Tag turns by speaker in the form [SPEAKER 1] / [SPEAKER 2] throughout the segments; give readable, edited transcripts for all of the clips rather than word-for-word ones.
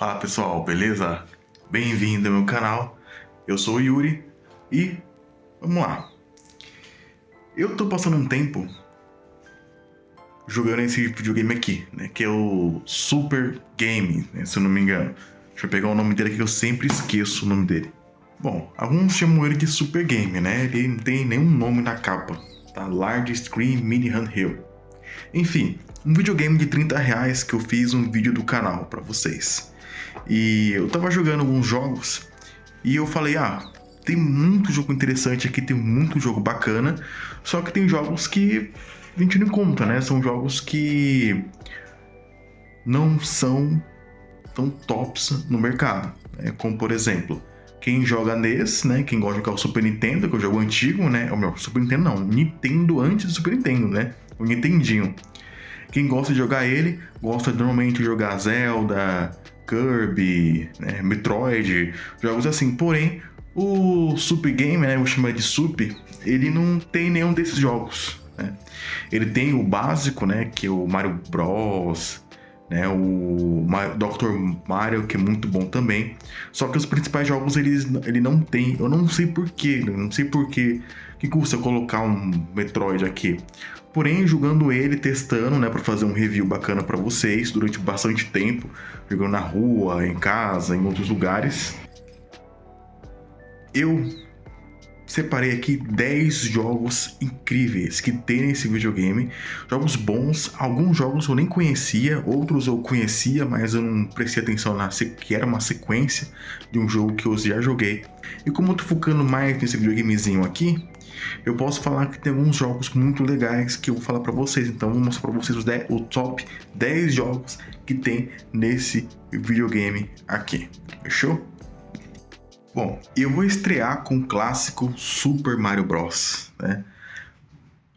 [SPEAKER 1] Fala pessoal, beleza? Bem-vindo ao meu canal, eu sou o Yuri e vamos lá. Eu tô passando um tempo jogando esse videogame aqui, né? Que é o Super Game, né, se eu não me engano. Deixa eu pegar o nome dele aqui que eu sempre esqueço o nome dele. Bom, alguns chamam ele de Super Game, né? Ele não tem nenhum nome na capa, tá? Large Screen Mini Handheld. Enfim, um videogame de R$30 que eu fiz um vídeo do canal pra vocês. E eu tava jogando alguns jogos e eu falei, tem muito jogo interessante aqui, tem muito jogo bacana, só que tem jogos que a gente não encontra, né? São jogos que não são tão tops no mercado, né? Como por exemplo, quem joga NES, né? Quem gosta de jogar o Super Nintendo, que é o jogo antigo, né? Ou melhor, Super Nintendo não, Nintendo antes do Super Nintendo, né? O Nintendinho. Quem gosta de jogar ele, gosta normalmente de jogar Zelda, Kirby, né, Metroid, jogos assim. Porém, o Super Game, né, eu vou chamar de Super, ele não tem nenhum desses jogos, né? Ele tem o básico, né, que é o Mario Bros, né, o Dr. Mario, que é muito bom também. Só que os principais jogos ele não tem, eu não sei porquê, que custa colocar um Metroid aqui. Porém, jogando ele, testando, né, para fazer um review bacana para vocês durante bastante tempo, jogando na rua, em casa, em outros lugares, eu separei aqui 10 jogos incríveis que tem nesse videogame, jogos bons, alguns jogos eu nem conhecia, outros eu conhecia, mas eu não prestei atenção que era uma sequência de um jogo que eu já joguei. E como eu tô focando mais nesse videogamezinho aqui, eu posso falar que tem alguns jogos muito legais que eu vou falar pra vocês. Então eu vou mostrar pra vocês o top 10 jogos que tem nesse videogame aqui. Fechou? Bom, eu vou estrear com o clássico Super Mario Bros, né?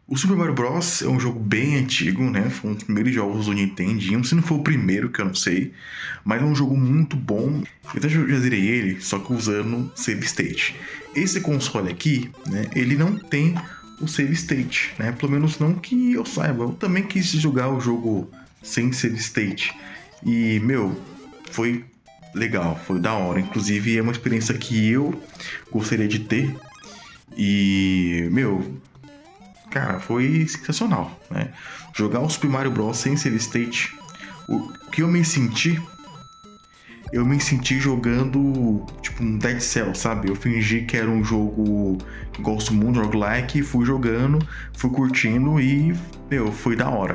[SPEAKER 1] O Super Mario Bros é um jogo bem antigo, né? Foi um dos primeiros jogos do Nintendinho, se não for o primeiro, que eu não sei. Mas é um jogo muito bom. Eu até já zerei ele, só que usando Save State. Esse console aqui, né? Ele não tem o Save State, né? Pelo menos não que eu saiba. Eu também quis jogar o jogo sem Save State. E, foi legal, foi da hora. Inclusive, é uma experiência que eu gostaria de ter. E, cara, foi sensacional, né? Jogar o Super Mario Bros. Sem save state, o que eu me senti jogando, tipo, um Dead Cells, sabe? Eu fingi que era um jogo que gosto muito de roguelike, fui jogando, fui curtindo e, foi da hora,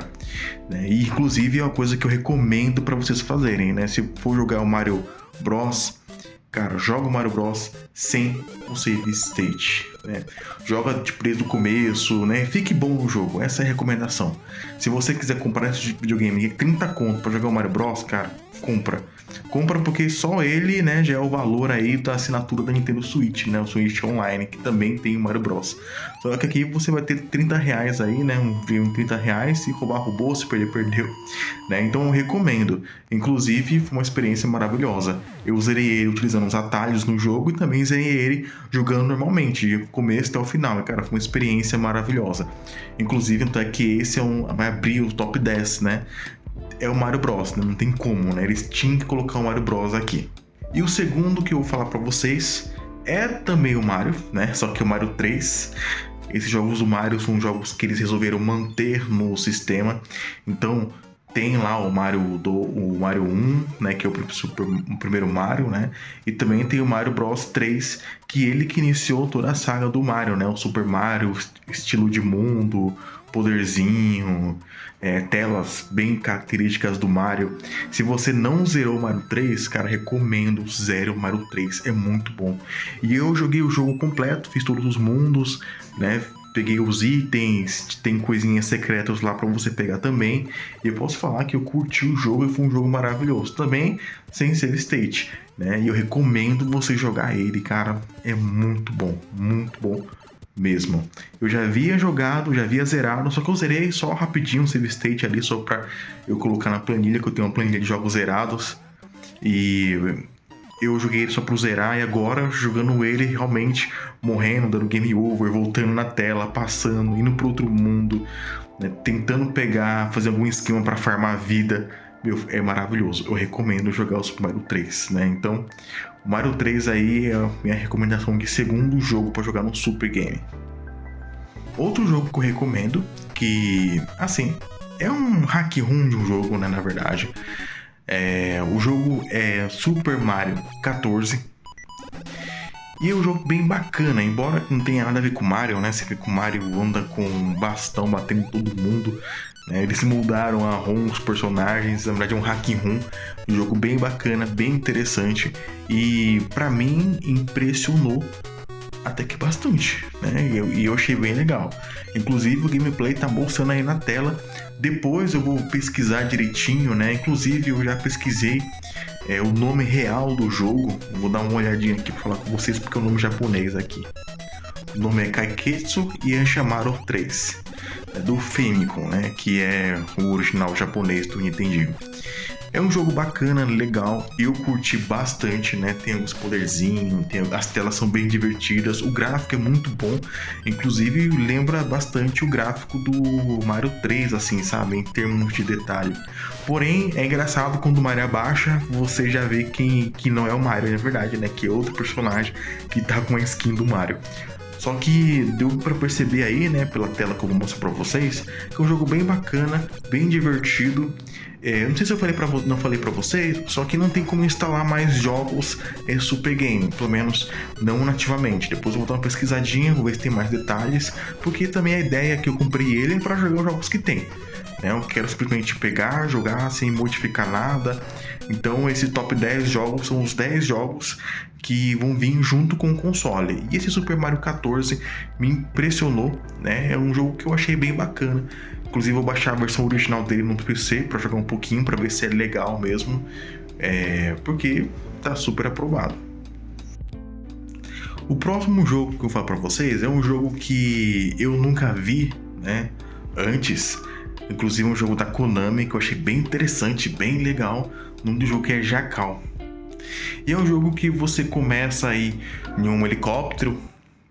[SPEAKER 1] né? E, inclusive, é uma coisa que eu recomendo para vocês fazerem, né? Se for jogar o Mario Bros., cara, joga o Mario Bros sem o save state, né? Joga desde o começo, né? Fique bom no jogo, essa é a recomendação. Se você quiser comprar esse videogame de 30 conto pra jogar o Mario Bros, cara, compra. Compra porque só ele, né, já é o valor aí da assinatura da Nintendo Switch, né? O Switch Online, que também tem o Mario Bros. Só que aqui você vai ter R$30 aí, né? Um R$30, se roubar, roubou, se perder, perdeu, né? Então eu recomendo. Inclusive, foi uma experiência maravilhosa. Eu usei ele utilizando os atalhos no jogo e também usei ele jogando normalmente, de começo até o final. E, cara, foi uma experiência maravilhosa. Inclusive, até que esse vai abrir o top 10, né? É o Mario Bros, né? Não tem como, né? Eles tinham que colocar o Mario Bros aqui. E o segundo que eu vou falar pra vocês é também o Mario, né? Só que o Mario 3. Esses jogos do Mario são jogos que eles resolveram manter no sistema. Então, tem lá o Mario 1, né, que é o primeiro Mario, né? E também tem o Mario Bros 3, que ele que iniciou toda a saga do Mario, né? O Super Mario, estilo de mundo, poderzinho, telas bem características do Mario. Se você não zerou o Mario 3, cara, recomendo, zere o Mario 3, é muito bom. E eu joguei o jogo completo, fiz todos os mundos, né? Peguei os itens, tem coisinhas secretas lá pra você pegar também. E eu posso falar que eu curti o jogo e foi um jogo maravilhoso. Também sem save state, né? E eu recomendo você jogar ele, cara. É muito bom mesmo. Eu já havia jogado, já havia zerado, só que eu zerei só rapidinho o save state ali, só pra eu colocar na planilha, que eu tenho uma planilha de jogos zerados. E eu joguei ele só pro zerar e agora jogando ele realmente morrendo, dando game over, voltando na tela, passando, indo pro outro mundo, né, tentando fazer algum esquema pra farmar vida. meu, é maravilhoso. Eu recomendo jogar o Super Mario 3, né? Então, o Mario 3 aí é a minha recomendação de segundo jogo para jogar no Super Game. Outro jogo que eu recomendo, que, assim, é um hack room de um jogo, né, na verdade. O jogo é Super Mario 14. E é um jogo bem bacana, embora não tenha nada a ver com o Mario, né? Você vê que o Mario anda com um bastão batendo em todo mundo, né? Eles mudaram a ROM, os personagens, na verdade é um hack room, um jogo bem bacana, bem interessante e pra mim impressionou até que bastante, né? E eu achei bem legal. Inclusive o gameplay tá mostrando aí na tela. Depois eu vou pesquisar direitinho, né? Inclusive eu já pesquisei o nome real do jogo. Eu vou dar uma olhadinha aqui pra falar com vocês porque é o nome japonês aqui. O nome é Kaiketsu Yanshamaru 3, do Famicom, né? Que é o original japonês do Nintendinho. É um jogo bacana, legal, eu curti bastante, né? Tem alguns poderzinhos, as telas são bem divertidas, o gráfico é muito bom, inclusive lembra bastante o gráfico do Mario 3, assim, sabe? Em termos de detalhe. Porém, é engraçado quando o Mario abaixa, você já vê que não é o Mario, na verdade, né? Que é outro personagem que tá com a skin do Mario. Só que deu pra perceber aí, né, pela tela que eu vou mostrar pra vocês, que é um jogo bem bacana, bem divertido. Não sei se eu não falei pra vocês, só que não tem como instalar mais jogos Super Game, pelo menos não nativamente. Depois eu vou dar uma pesquisadinha, vou ver se tem mais detalhes, porque também a ideia que eu comprei ele é pra jogar os jogos que tem. Eu quero simplesmente pegar, jogar sem modificar nada. Então esse top 10 jogos são os 10 jogos que vão vir junto com o console. E esse Super Mario 14 me impressionou, né? É um jogo que eu achei bem bacana. Inclusive eu vou baixar a versão original dele no PC para jogar um pouquinho, para ver se é legal mesmo. Porque tá super aprovado. O próximo jogo que eu vou falar para vocês é um jogo que eu nunca vi, né, antes. Inclusive um jogo da Konami que eu achei bem interessante, bem legal. O nome do jogo é Jackal. E é um jogo que você começa aí em um helicóptero,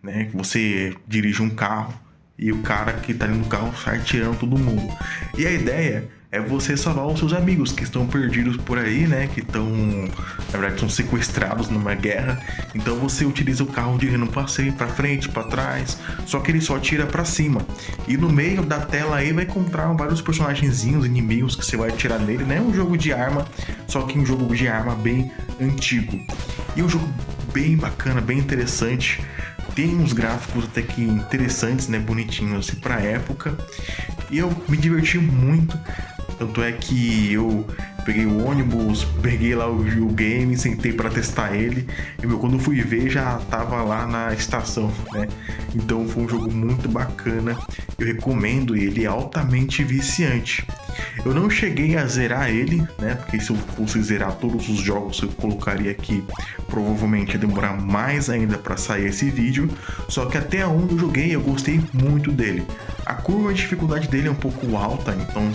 [SPEAKER 1] né? Que você dirige um carro e o cara que tá ali no carro sai tirando todo mundo. E a ideia é você salvar os seus amigos que estão perdidos por aí, né? Que estão, na verdade, são sequestrados numa guerra. Então você utiliza o carro dirigindo para frente, para trás, só que ele só tira para cima. E no meio da tela aí vai encontrar vários personagenzinhos, inimigos que você vai atirar nele, né? Um jogo de arma, só que um jogo de arma bem antigo. E um jogo bem bacana, bem interessante. Tem uns gráficos até que interessantes, né? Bonitinhos assim, pra época. E eu me diverti muito. Tanto é que eu peguei o ônibus, peguei lá o game, sentei para testar ele. E quando eu fui ver, já tava lá na estação, né? Então foi um jogo muito bacana. Eu recomendo ele, é altamente viciante. Eu não cheguei a zerar ele, né? Porque se eu fosse zerar todos os jogos, eu colocaria aqui, provavelmente ia demorar mais ainda para sair esse vídeo. Só que até onde eu joguei, eu gostei muito dele. A curva de dificuldade dele é um pouco alta, então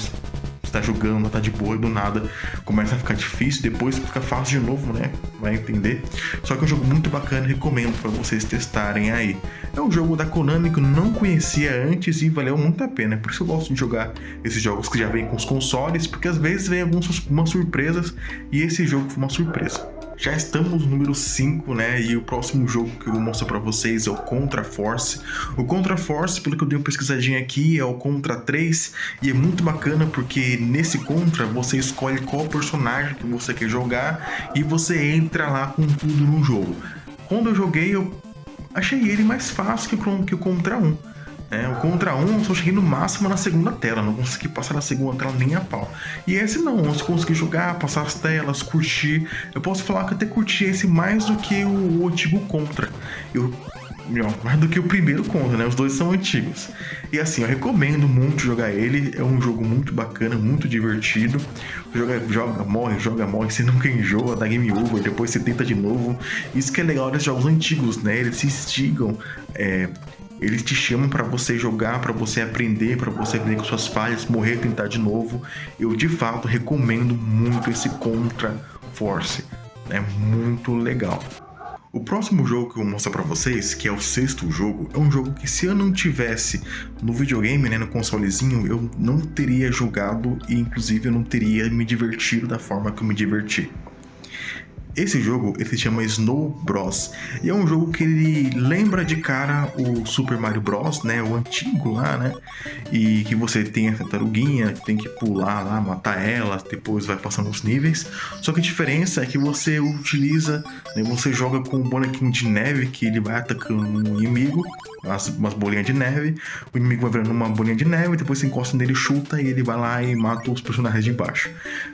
[SPEAKER 1] tá jogando, tá de boa e do nada começa a ficar difícil, depois fica fácil de novo, né? Vai entender. Só que é um jogo muito bacana, recomendo para vocês testarem aí. É um jogo da Konami que eu não conhecia antes e valeu muito a pena. Por isso eu gosto de jogar esses jogos que já vêm com os consoles, porque às vezes vem algumas surpresas e esse jogo foi uma surpresa. Já estamos no número 5, né? E o próximo jogo que eu vou mostrar pra vocês é o Contra Force. O Contra Force, pelo que eu dei uma pesquisadinha aqui, é o Contra 3. E é muito bacana porque nesse Contra você escolhe qual personagem que você quer jogar e você entra lá com tudo no jogo. Quando eu joguei, eu achei ele mais fácil que o Contra 1. O Contra 1 eu só cheguei no máximo na segunda tela, não consegui passar na segunda tela nem a pau. E esse não, eu consegui jogar, passar as telas, curtir. Eu posso falar que até curti esse mais do que o antigo Contra. Mais do que o primeiro Contra, né? Os dois são antigos. E assim, eu recomendo muito jogar ele. É um jogo muito bacana, muito divertido. Joga, morre, você nunca enjoa, dá game over, depois você tenta de novo. Isso que é legal desses jogos antigos, né? Eles se instigam. Eles te chamam para você jogar, para você aprender, para você aprender com suas falhas, morrer, tentar de novo. Eu de fato recomendo muito esse Contra Force. É muito legal. O próximo jogo que eu vou mostrar pra vocês, que é o sexto jogo, é um jogo que se eu não tivesse no videogame, né, no consolezinho, eu não teria jogado e inclusive eu não teria me divertido da forma que eu me diverti. Esse jogo, ele se chama Snow Bros. E é um jogo que ele lembra de cara o Super Mario Bros, né? O antigo lá, né? E que você tem a tartaruguinha, tem que pular lá, matar ela, depois vai passando os níveis. Só que a diferença é que você utiliza, né? Você joga com um bonequinho de neve que ele vai atacando um inimigo, umas bolinhas de neve. O inimigo vai virando uma bolinha de neve, depois você encosta nele, chuta e ele vai lá e mata os personagens de baixo.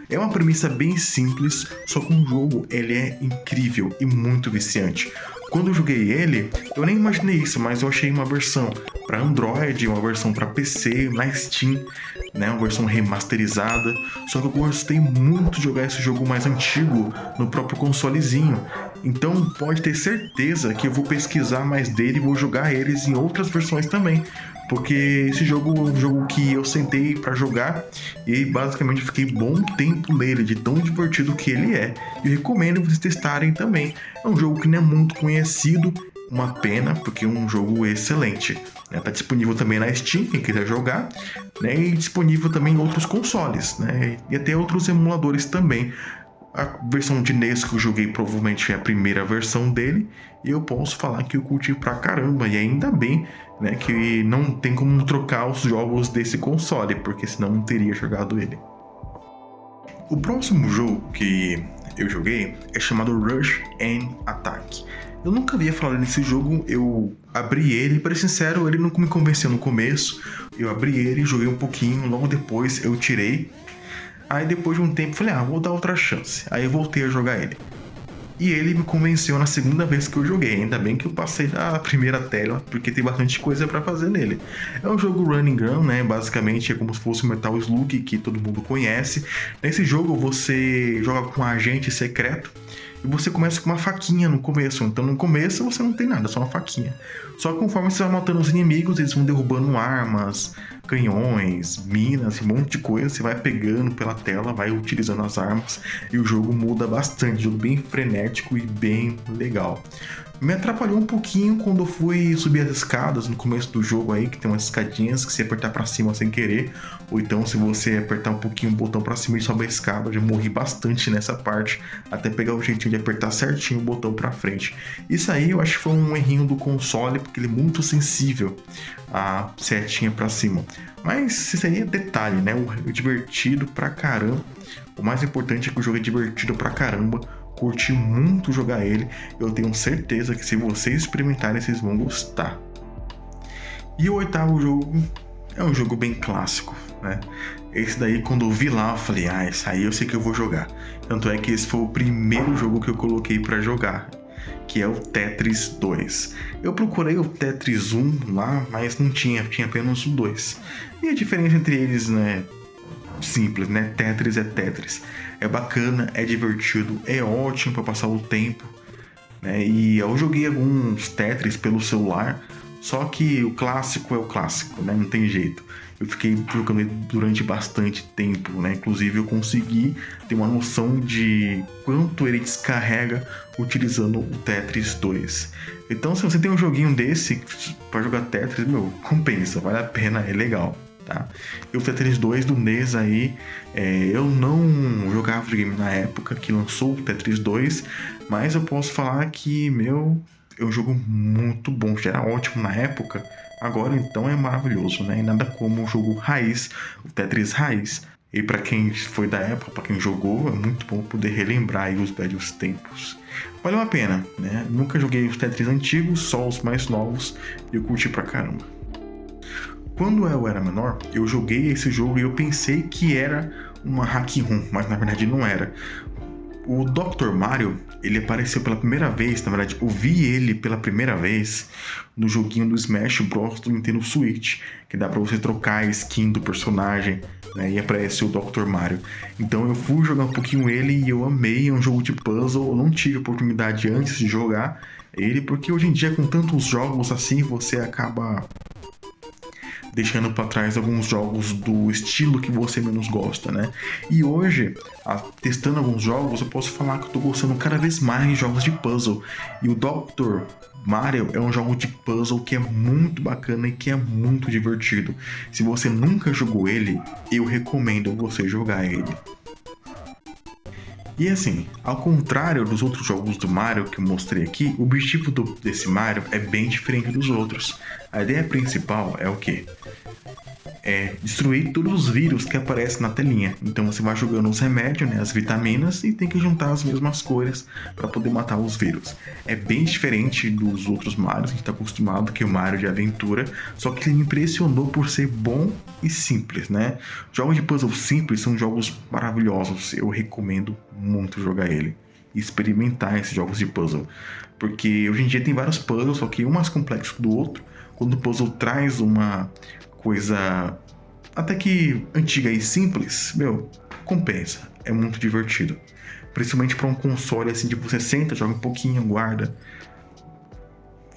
[SPEAKER 1] É uma premissa bem simples, só que um jogo ele é incrível e muito viciante. Quando eu joguei ele, eu nem imaginei isso, mas eu achei uma versão para Android, uma versão para PC, na Steam, né, uma versão remasterizada. Só que eu gostei muito de jogar esse jogo mais antigo no próprio consolezinho. Então pode ter certeza que eu vou pesquisar mais dele e vou jogar eles em outras versões também. Porque esse jogo é um jogo que eu sentei pra jogar e basicamente fiquei bom tempo nele, de tão divertido que ele é. E eu recomendo vocês testarem também. É um jogo que não é muito conhecido, uma pena, porque é um jogo excelente. Tá disponível também na Steam, quem quiser jogar, né? E disponível também em outros consoles, né? E até outros emuladores também. A versão de NES que eu joguei provavelmente é a primeira versão dele, e eu posso falar que eu curti pra caramba, e ainda bem, né, que não tem como trocar os jogos desse console, porque senão não teria jogado ele. O próximo jogo que eu joguei é chamado Rush and Attack. Eu nunca havia falado nesse jogo, eu abri ele, para ser sincero, ele não me convenceu no começo, eu abri ele, joguei um pouquinho, logo depois eu tirei. Aí depois de um tempo falei, vou dar outra chance. Aí eu voltei a jogar ele. E ele me convenceu na segunda vez que eu joguei. Ainda bem que eu passei da primeira tela, porque tem bastante coisa pra fazer nele. É um jogo run and gun, né? Basicamente é como se fosse o Metal Slug, que todo mundo conhece. Nesse jogo você joga com um agente secreto. E você começa com uma faquinha no começo. Então no começo você não tem nada, só uma faquinha. Só que conforme você vai matando os inimigos, eles vão derrubando armas, canhões, minas, um monte de coisa. Você vai pegando pela tela, vai utilizando as armas. E o jogo muda bastante. Jogo bem frenético e bem legal. Me atrapalhou um pouquinho quando eu fui subir as escadas no começo do jogo aí, que tem umas escadinhas que se apertar pra cima sem querer, ou então se você apertar um pouquinho o botão pra cima e sobe a escada. Eu já morri bastante nessa parte, até pegar o jeitinho de apertar certinho o botão pra frente. Isso aí eu acho que foi um errinho do console, porque ele é muito sensível à setinha pra cima. Mas isso seria detalhe, né? O divertido pra caramba. O mais importante é que o jogo é divertido pra caramba. Curti muito jogar ele. Eu tenho certeza que se vocês experimentarem, vocês vão gostar. E o oitavo jogo é um jogo bem clássico, né? Esse daí, quando eu vi lá, eu falei, esse aí eu sei que eu vou jogar. Tanto é que esse foi o primeiro jogo que eu coloquei pra jogar, que é o Tetris 2. Eu procurei o Tetris 1 lá, mas não tinha apenas o 2. E a diferença entre eles, né? Simples, né? Tetris é Tetris. É bacana, é divertido, é ótimo para passar o tempo, né? E eu joguei alguns Tetris pelo celular, só que o clássico é o clássico, né? Não tem jeito. Eu fiquei jogando ele durante bastante tempo, né? Inclusive eu consegui ter uma noção de quanto ele descarrega utilizando o Tetris 2. Então, se você tem um joguinho desse para jogar Tetris, compensa, vale a pena, é legal. Tá? E o Tetris 2 do NES aí, eu não jogava videogame na época que lançou o Tetris 2, mas eu posso falar que, é um jogo muito bom, já era ótimo na época, agora então é maravilhoso, né? E nada como o jogo raiz, o Tetris raiz. E para quem foi da época, para quem jogou, é muito bom poder relembrar aí os velhos tempos. Valeu a pena, né? Nunca joguei os Tetris antigos, só os mais novos, e eu curti pra caramba. Quando eu era menor, eu joguei esse jogo e eu pensei que era uma hack room, mas na verdade não era. O Dr. Mario, ele apareceu pela primeira vez, na verdade eu vi ele pela primeira vez no joguinho do Smash Bros do Nintendo Switch, que dá pra você trocar a skin do personagem, né, e aparece o Dr. Mario. Então eu fui jogar um pouquinho ele e eu amei, é um jogo de puzzle, eu não tive oportunidade antes de jogar ele, porque hoje em dia com tantos jogos assim, você acaba deixando para trás alguns jogos do estilo que você menos gosta, né? E hoje, testando alguns jogos, eu posso falar que eu tô gostando cada vez mais de jogos de puzzle. E o Dr. Mario é um jogo de puzzle que é muito bacana e que é muito divertido. Se você nunca jogou ele, eu recomendo você jogar ele. E assim, ao contrário dos outros jogos do Mario que eu mostrei aqui, o objetivo desse Mario é bem diferente dos outros. A ideia principal é o quê? É destruir todos os vírus que aparecem na telinha. Então você vai jogando os remédios, né, as vitaminas, e tem que juntar as mesmas cores para poder matar os vírus. É bem diferente dos outros Marios que a gente está acostumado, que é o Mario de aventura, só que ele me impressionou por ser bom e simples, né? Jogos de puzzle simples são jogos maravilhosos, eu recomendo muito jogar ele e experimentar esses jogos de puzzle, porque hoje em dia tem vários puzzles, só que um mais complexo do outro. Quando o puzzle traz uma coisa até que antiga e simples, compensa, é muito divertido. Principalmente para um console assim, de você senta, joga um pouquinho, guarda.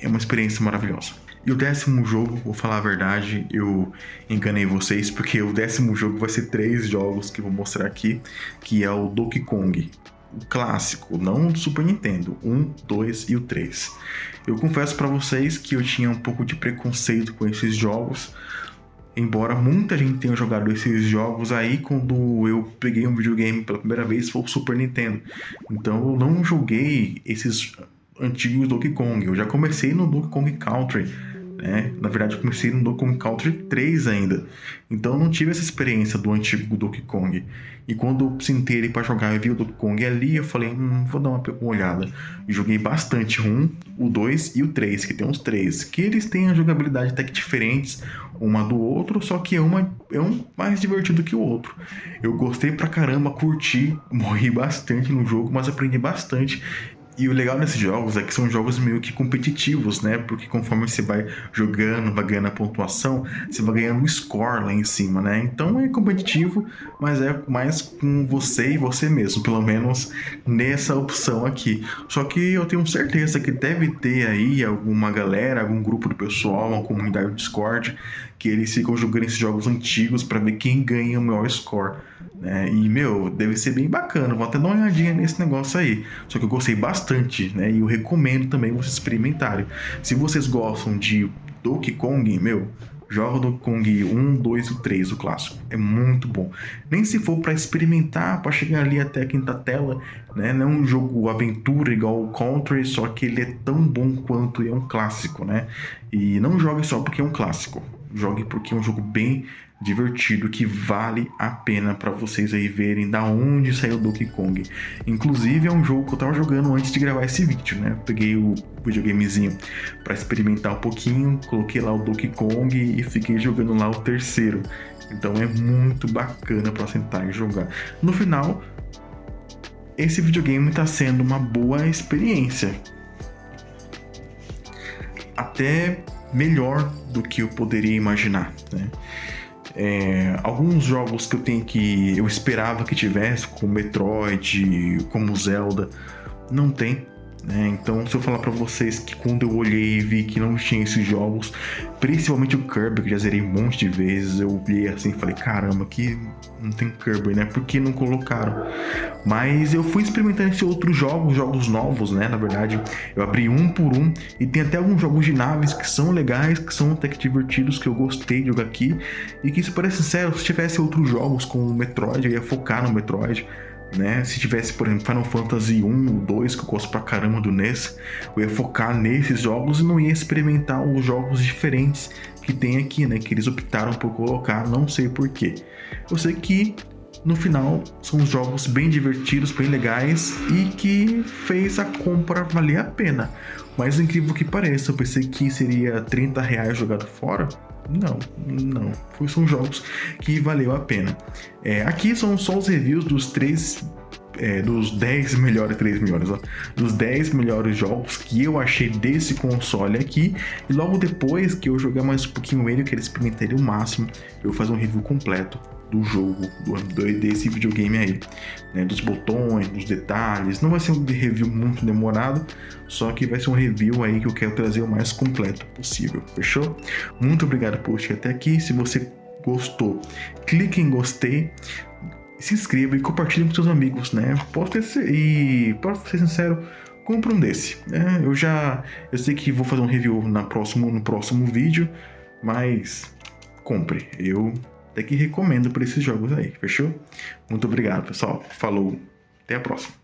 [SPEAKER 1] É uma experiência maravilhosa. E o 10º jogo, vou falar a verdade, eu enganei vocês, porque o 10º jogo vai ser 3 jogos que eu vou mostrar aqui, que é o Donkey Kong. O clássico, não do Super Nintendo, 1, 2 e o 3. Eu confesso para vocês que eu tinha um pouco de preconceito com esses jogos, embora muita gente tenha jogado esses jogos aí. Quando eu peguei um videogame pela primeira vez foi o Super Nintendo, então eu não joguei esses antigos Donkey Kong. Eu já comecei no Donkey Kong Country, né? Na verdade eu comecei no Donkey Kong Country 3 ainda, então eu não tive essa experiência do antigo Donkey Kong. E quando eu sentei ele para jogar e vi o Donkey Kong ali, eu falei, vou dar uma olhada. E joguei bastante o 2 e o 3, que tem os 3, que eles têm a jogabilidade até que diferentes uma do outro, só que é um mais divertido que o outro. Eu gostei pra caramba, curti, morri bastante no jogo, mas aprendi bastante. E o legal desses jogos é que são jogos meio que competitivos, né? Porque conforme você vai jogando, vai ganhando a pontuação, você vai ganhando um score lá em cima, né? Então é competitivo, mas é mais com você e você mesmo, pelo menos nessa opção aqui. Só que eu tenho certeza que deve ter aí alguma galera, algum grupo do pessoal, uma comunidade do Discord, que eles ficam jogando esses jogos antigos para ver quem ganha o maior score, né? E, deve ser bem bacana. Vou até dar uma olhadinha nesse negócio aí. Só que eu gostei bastante, né? E eu recomendo também vocês experimentarem. Se vocês gostam de Donkey Kong, joga o Donkey Kong 1, 2 e 3, o clássico. É muito bom. Nem se for para experimentar, para chegar ali até a quinta tela, né? Não é um jogo aventura igual o Country, só que ele é tão bom quanto é um clássico, né? E não jogue só porque é um clássico. Jogue porque é um jogo bem divertido, que vale a pena para vocês aí verem da onde saiu o Donkey Kong. Inclusive é um jogo que eu tava jogando antes de gravar esse vídeo, né? Peguei o videogamezinho para experimentar um pouquinho, coloquei lá o Donkey Kong e fiquei jogando lá o 3º. Então é muito bacana para sentar e jogar. No final, esse videogame tá sendo uma boa experiência. Até melhor do que eu poderia imaginar, né? Alguns jogos que eu esperava que tivesse, como Metroid, como Zelda, não tem, né? Então, se eu falar pra vocês que quando eu olhei e vi que não tinha esses jogos, principalmente o Kirby, que já zerei um monte de vezes, eu olhei assim e falei, caramba, que não tem Kirby, né? Por que não colocaram? Mas eu fui experimentando esses outros jogos novos, né? Na verdade, eu abri um por um, e tem até alguns jogos de naves que são legais, que são até que divertidos, que eu gostei de jogar aqui. E que, se parece sincero, se tivesse outros jogos como o Metroid, eu ia focar no Metroid, né? Se tivesse, por exemplo, Final Fantasy 1 ou 2, que eu gosto pra caramba do NES, eu ia focar nesses jogos e não ia experimentar os jogos diferentes que tem aqui, né? Que eles optaram por colocar, não sei porquê. Eu sei que no final são jogos bem divertidos, bem legais, e que fez a compra valer a pena. Mas incrível que pareça, eu pensei que seria R$30 jogado fora. Não. São jogos que valeu a pena. Aqui são só os reviews dos 10 melhores jogos que eu achei desse console aqui. E logo depois que eu jogar mais um pouquinho ele, eu quero experimentar ele o máximo, eu vou fazer um review completo do jogo, desse videogame aí, né? Dos botões, dos detalhes. Não vai ser um review muito demorado, só que vai ser um review aí que eu quero trazer o mais completo possível, fechou? Muito obrigado por assistir até aqui. Se você gostou, clique em gostei, se inscreva e compartilhe com seus amigos, né? E, para ser sincero, compra um desse, né? Eu sei que vou fazer um review no próximo vídeo, mas compre. Eu até que recomendo para esses jogos aí, fechou? Muito obrigado, pessoal. Falou, até a próxima.